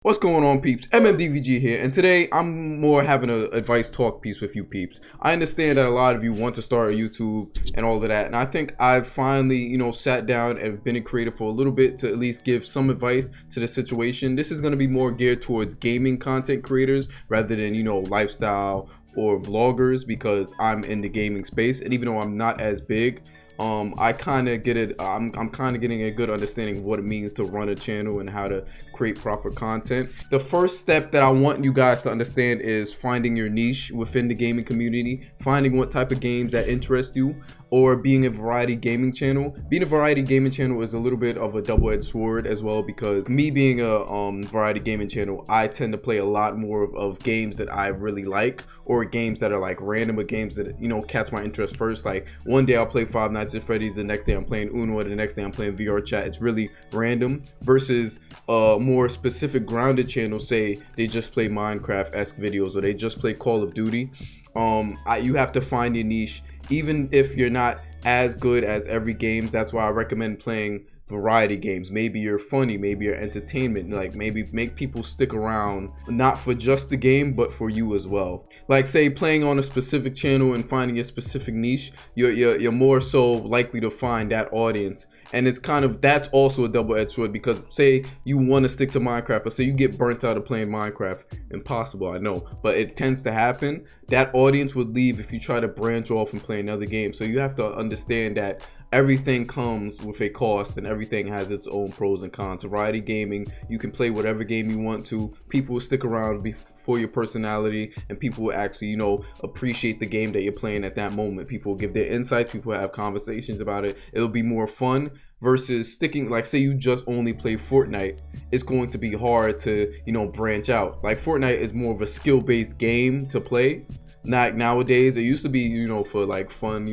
What's going on, peeps? MMDVG here, and today I'm more having an advice talk piece with you peeps. I understand that a lot of you want to start a YouTube and all of that, and I think I've finally, sat down and been a creator for a little bit to at least give some advice to the situation. This is going to be more geared towards gaming content creators rather than, lifestyle or vloggers, because I'm in the gaming space, and even though I'm not as big, I kind of get it. I'm kind of getting a good understanding of what it means to run a channel and how to create proper content. The first step that I want you guys to understand is finding your niche within the gaming community, finding what type of games that interest you, or being a variety gaming channel. Being a variety gaming channel is a little bit of a double-edged sword as well, because me being a variety gaming channel, I tend to play a lot more of games that I really like, or games that are like random, or games that catch my interest first. Like one day I'll play Five Nights at Freddy's, the next day I'm playing Uno, and the next day I'm playing VR chat. It's really random. Versus more specific grounded channels, say they just play Minecraft-esque videos, or they just play Call of Duty. You have to find your niche. Even if you're not as good as every games, that's why I recommend playing variety games. Maybe you're funny, maybe you're entertainment, like maybe make people stick around, not for just the game but for you as well. Like say playing on a specific channel and finding a specific niche, you're more so likely to find that audience. And it's kind of, that's also a double-edged sword, because say you want to stick to Minecraft, but say you get burnt out of playing Minecraft. Impossible, I know, but it tends to happen. That audience would leave if you try to branch off and play another game. So you have to understand that everything comes with a cost, and everything has its own pros and cons. Variety gaming, you can play whatever game you want to. People will stick around for your personality, and people will actually, appreciate the game that you're playing at that moment. People will give their insights, people will have conversations about it. It'll be more fun versus sticking, like say you just only play Fortnite. It's going to be hard to, branch out. Like Fortnite is more of a skill-based game to play. Not nowadays. It used to be, for like fun,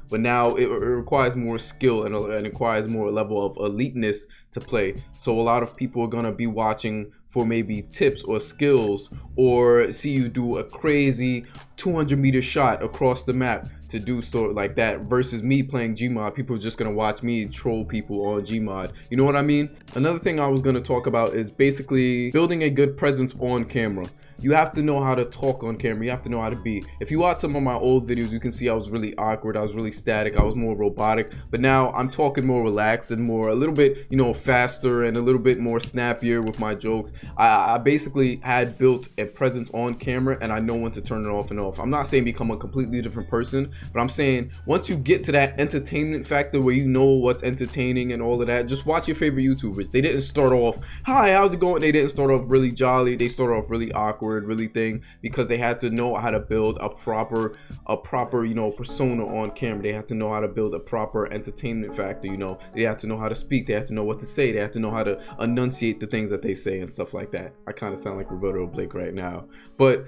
but now it requires more skill and it requires more level of eliteness to play. So a lot of people are gonna be watching for maybe tips or skills, or see you do a crazy 200-meter shot across the map to do stuff like that, versus me playing Gmod. People are just gonna watch me troll people on Gmod. You know what I mean? Another thing I was gonna talk about is basically building a good presence on camera. You have to know how to talk on camera. You have to know how to be. If you watch some of my old videos, you can see I was really awkward. I was really static. I was more robotic. But now I'm talking more relaxed and more a little bit, faster and a little bit more snappier with my jokes. I basically had built a presence on camera, and I know when to turn it off and off. I'm not saying become a completely different person, but I'm saying once you get to that entertainment factor where you know what's entertaining and all of that, just watch your favorite YouTubers. They didn't start off, hi, how's it going? They didn't start off really jolly. They started off really awkward, really thing, because they had to know how to build a proper persona on camera. They had to know how to build a proper entertainment factor. They have to know how to speak. They have to know what to say. They have to know how to enunciate the things that they say and stuff like that. I kind of sound like Roberto Blake right now, but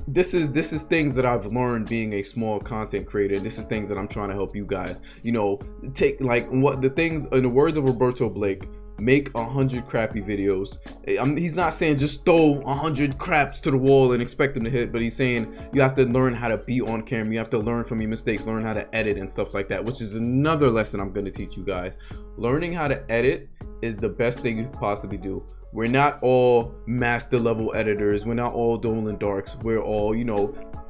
this is things that I've learned being a small content creator. This is things that I'm trying to help you guys, take, like, what the things, in the words of Roberto Blake, make 100 crappy videos. He's not saying just throw 100 craps to the wall and expect them to hit, but he's saying you have to learn how to be on camera. You have to learn from your mistakes, learn how to edit and stuff like that, which is another lesson I'm going to teach you guys. Learning how to edit is the best thing you could possibly do. We're not all master level editors. We're not all Dolan Darks. We're all,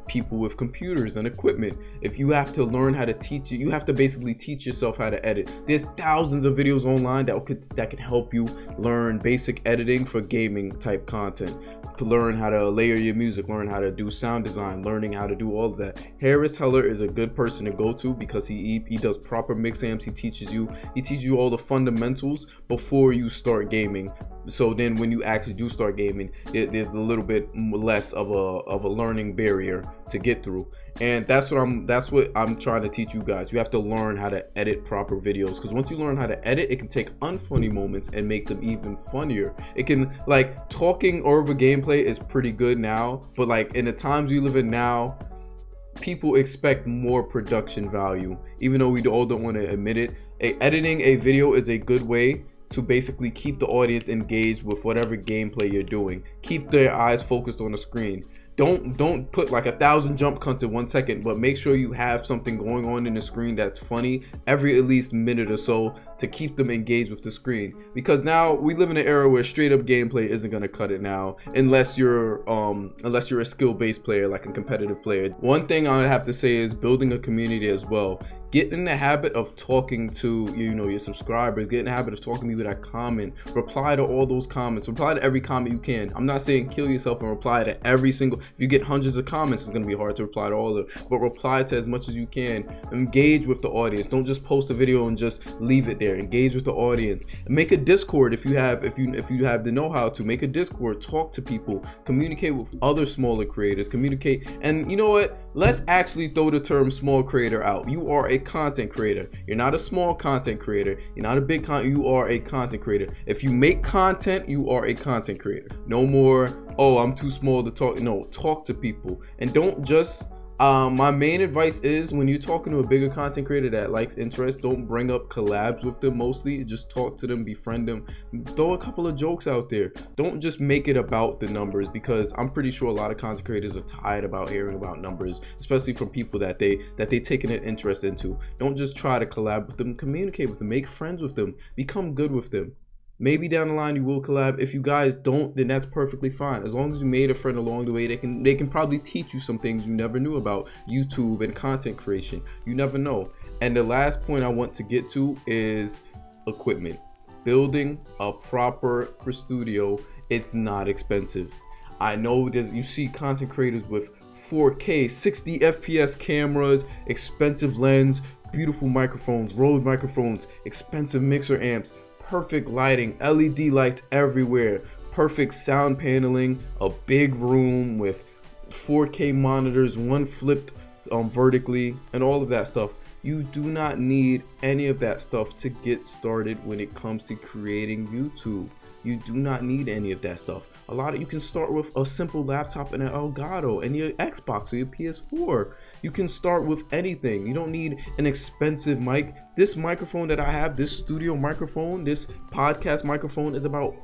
people with computers and equipment. If you have to learn how to teach it, you have to basically teach yourself how to edit. There's thousands of videos online that could help you learn basic editing for gaming type content. To learn how to layer your music, learn how to do sound design, learning how to do all of that. Harris Heller is a good person to go to, because he does proper mix amps. He teaches you all the fundamentals before you start gaming. So then when you actually do start gaming, there's a little bit less of a learning barrier to get through. And that's what I'm trying to teach you guys. You have to learn how to edit proper videos, because once you learn how to edit, it can take unfunny moments and make them even funnier. It can, like, talking over gameplay is pretty good now, but like in the times we live in now, people expect more production value, even though we all don't want to admit it. Editing a video is a good way to basically keep the audience engaged with whatever gameplay you're doing. Keep their eyes focused on the screen. don't put like 1,000 jump cuts in 1 second, but make sure you have something going on in the screen that's funny every at least minute or so to keep them engaged with the screen. Because now we live in an era where straight up gameplay isn't gonna cut it now, unless you're a skill-based player, like a competitive player. One thing I have to say is building a community as well. Get in the habit of talking to your subscribers. Get in the habit of talking to people that comment. Reply to all those comments. Reply to every comment you can. I'm not saying kill yourself and reply to every single. If you get hundreds of comments, it's gonna be hard to reply to all of them. But reply to as much as you can. Engage with the audience. Don't just post a video and just leave it there. Engage with the audience. Make a Discord if you have the know-how to. Make a Discord. Talk to people. Communicate with other smaller creators. Communicate. And you know what? Let's actually throw the term small creator out. You are a content creator. You're not a small content creator. You're not a big you are a content creator. If you make content, you are a content creator. No more, oh, I'm too small to talk. No, talk to people. And don't just my main advice is when you're talking to a bigger content creator that likes interest, don't bring up collabs with them. Mostly just talk to them, befriend them, throw a couple of jokes out there. Don't just make it about the numbers, because I'm pretty sure a lot of content creators are tired about hearing about numbers, especially from people that they taken an interest into. Don't just try to collab with them. Communicate with them, make friends with them, become good with them. Maybe down the line you will collab. If you guys don't, then that's perfectly fine. As long as you made a friend along the way, they can probably teach you some things you never knew about YouTube and content creation. You never know. And the last point I want to get to is equipment. Building a proper studio, it's not expensive. I know you see content creators with 4K, 60 FPS cameras, expensive lens, beautiful microphones, Rode microphones, expensive mixer amps, perfect lighting, LED lights everywhere, perfect sound paneling, a big room with 4K monitors, one flipped vertically, and all of that stuff. You do not need any of that stuff to get started when it comes to creating YouTube. You do not need any of that stuff. You can start with a simple laptop and an Elgato and your Xbox or your PS4. You can start with anything. You don't need an expensive mic. This microphone that I have, this studio microphone, this podcast microphone, is about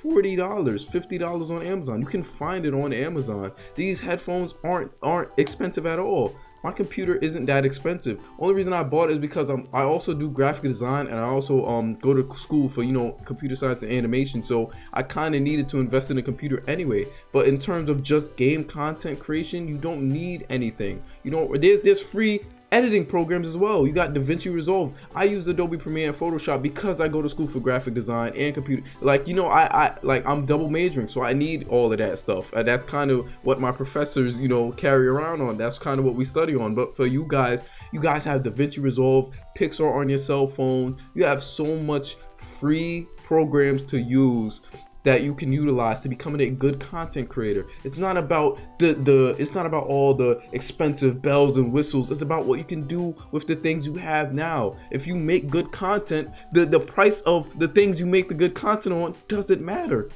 $40, $50 on Amazon. You can find it on Amazon. These headphones aren't expensive at all. My computer isn't that expensive. Only reason I bought it is because I also do graphic design, and I also go to school for computer science and animation, so I kind of needed to invest in a computer anyway. But in terms of just game content creation, you don't need anything. There's free editing programs as well. You got DaVinci Resolve. I use Adobe Premiere and Photoshop because I go to school for graphic design and computer. I'm double majoring, so I need all of that stuff. That's kind of what my professors, carry around on. That's kind of what we study on. But for you guys have DaVinci Resolve, Pixar on your cell phone. You have so much free programs to use that you can utilize to becoming a good content creator. It's not about it's not about all the expensive bells and whistles. It's about what you can do with the things you have now. If you make good content, the price of the things you make the good content on doesn't matter.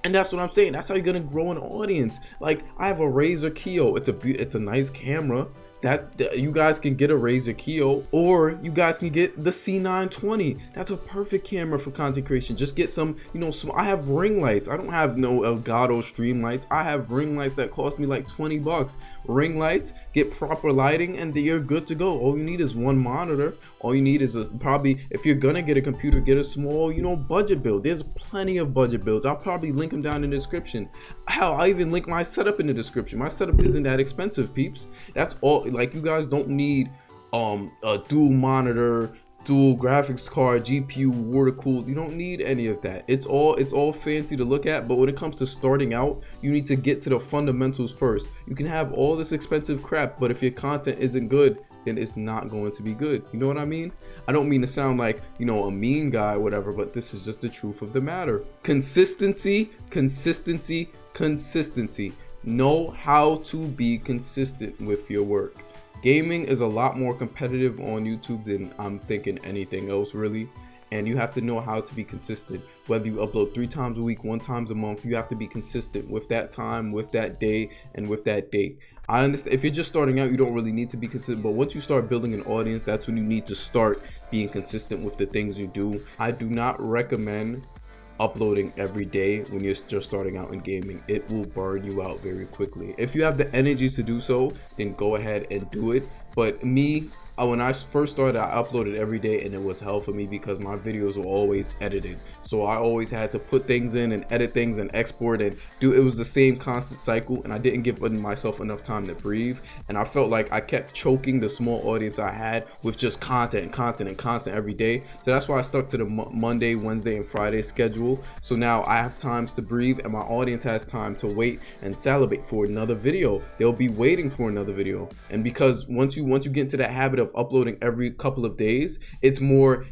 And that's what I'm saying. That's how you're gonna grow an audience. Like, I have a Razer Keo. It's a nice camera. That you guys can get a Razer Keo, or you guys can get the C920. That's a perfect camera for content creation. Just get some, I have ring lights. I don't have no Elgato stream lights. I have ring lights that cost me like 20 bucks. Ring lights, get proper lighting, and you're good to go. All you need is one monitor. All you need is probably, if you're gonna get a computer, get a small, budget build. There's plenty of budget builds. I'll probably link them down in the description. Hell, I even link my setup in the description. My setup isn't that expensive, peeps. That's all. Like, you guys don't need a dual monitor, dual graphics card, GPU, water cooled. You don't need any of that. It's all fancy to look at, but when it comes to starting out, you need to get to the fundamentals first. You can have all this expensive crap, but if your content isn't good, then it's not going to be good. You know what I mean? I don't mean to sound like, a mean guy or whatever, but this is just the truth of the matter. Consistency, consistency, consistency. Know how to be consistent with your work. Gaming is a lot more competitive on YouTube than I'm thinking anything else, really. And you have to know how to be consistent. Whether you upload 3 times a week, 1 time a month, you have to be consistent with that time, with that day, and with that date. I understand if you're just starting out, you don't really need to be consistent, but once you start building an audience, that's when you need to start being consistent with the things you do. I do not recommend uploading every day when you're just starting out in gaming. It will burn you out very quickly. If you have the energy to do so, then go ahead and do it. But me, when I first started, I uploaded every day, and it was hell for me because my videos were always edited. So I always had to put things in and edit things and export and do. It was the same constant cycle, and I didn't give myself enough time to breathe. And I felt like I kept choking the small audience I had with just content and content and content every day. So that's why I stuck to the Monday, Wednesday, and Friday schedule. So now I have times to breathe, and my audience has time to wait and salivate for another video. They'll be waiting for another video. And because once you get into that habit of uploading every couple of days, it's more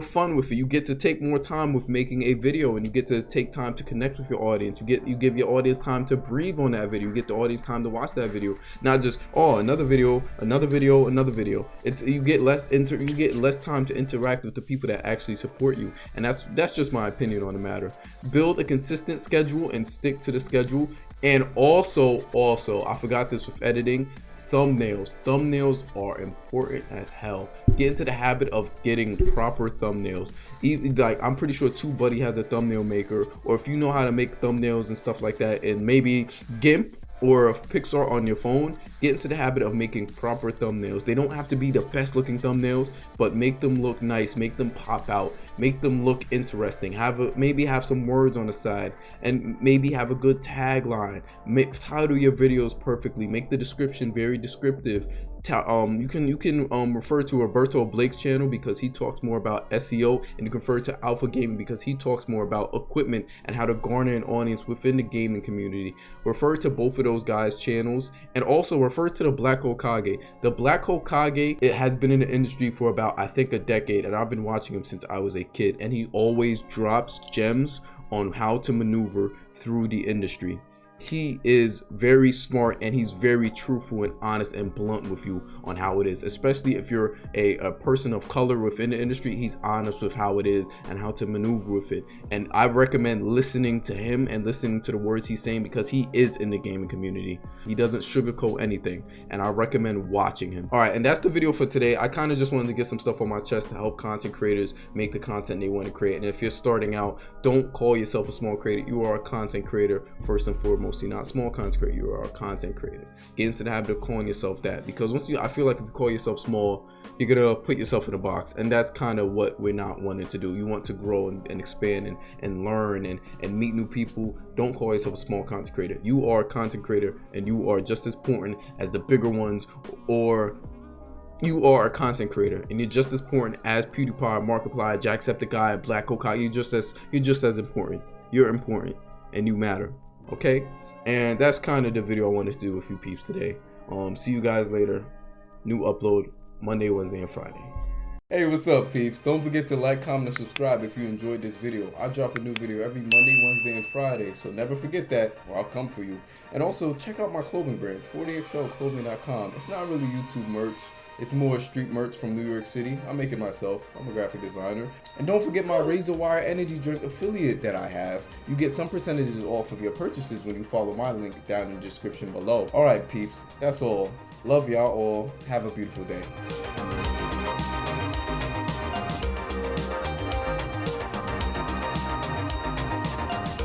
fun with it. You get to take more time with making a video, and you get to take time to connect with your audience. You give your audience time to breathe on that video. You get the audience time to watch that video, not just, oh, another video, another video, another video. You get less time to interact with the people that actually support you. And that's just my opinion on the matter. Build a consistent schedule and stick to the schedule. And also I forgot this with editing, thumbnails are important as hell. Get into the habit of getting proper thumbnails. Even, like, I'm pretty sure TubeBuddy has a thumbnail maker, or if you know how to make thumbnails and stuff like that, and maybe GIMP or Pixar on your phone, get into the habit of making proper thumbnails. They don't have to be the best looking thumbnails, but make them look nice, make them pop out, make them look interesting. Maybe have some words on the side, and maybe have a good tagline. Title your videos perfectly. Make the description very descriptive. You can refer to Roberto Blake's channel because he talks more about SEO, and you can refer to Alpha Gaming because he talks more about equipment and how to garner an audience within the gaming community. Refer to both of those guys' channels, and also refer to the Black Hokage. The Black Hokage, it has been in the industry for about, I think, a decade, and I've been watching him since I was a kid, and he always drops gems on how to maneuver through the industry. He is very smart, and he's very truthful and honest and blunt with you on how it is, especially if you're a person of color within the industry. He's honest with how it is and how to maneuver with it, and I recommend listening to him and listening to the words he's saying because he is in the gaming community. He doesn't sugarcoat anything, and I recommend watching him. All right, and that's the video for today. I kind of just wanted to get some stuff on my chest to help content creators make the content they want to create. And if you're starting out, don't call yourself a small creator. You are a content creator first and foremost. You're not a small content creator, you are a content creator. Get into the habit of calling yourself that, because I feel like if you call yourself small, you're gonna put yourself in a box, and that's kind of what we're not wanting to do. You want to grow and expand and learn and meet new people. Don't call yourself a small content creator. You are a content creator, and you are just as important as the bigger ones, or you are a content creator, and you're just as important as PewDiePie, Markiplier, Jacksepticeye, Black Hokage. You're just as important. You're important, and you matter. Okay, and that's kind of the video I wanted to do with you peeps today. See you guys later. New upload Monday, Wednesday, and Friday. Hey, what's up, peeps? Don't forget to like, comment, and subscribe if you enjoyed this video. I drop a new video every Monday, Wednesday, and Friday, so never forget that, or I'll come for you. And also, check out my clothing brand, 40xlclothing.com. It's not really YouTube merch. It's more street merch from New York City. I make it myself. I'm a graphic designer. And don't forget my Razor Wire energy drink affiliate that I have. You get some percentages off of your purchases when you follow my link down in the description below. All right, peeps. That's all. Love y'all all. Have a beautiful day.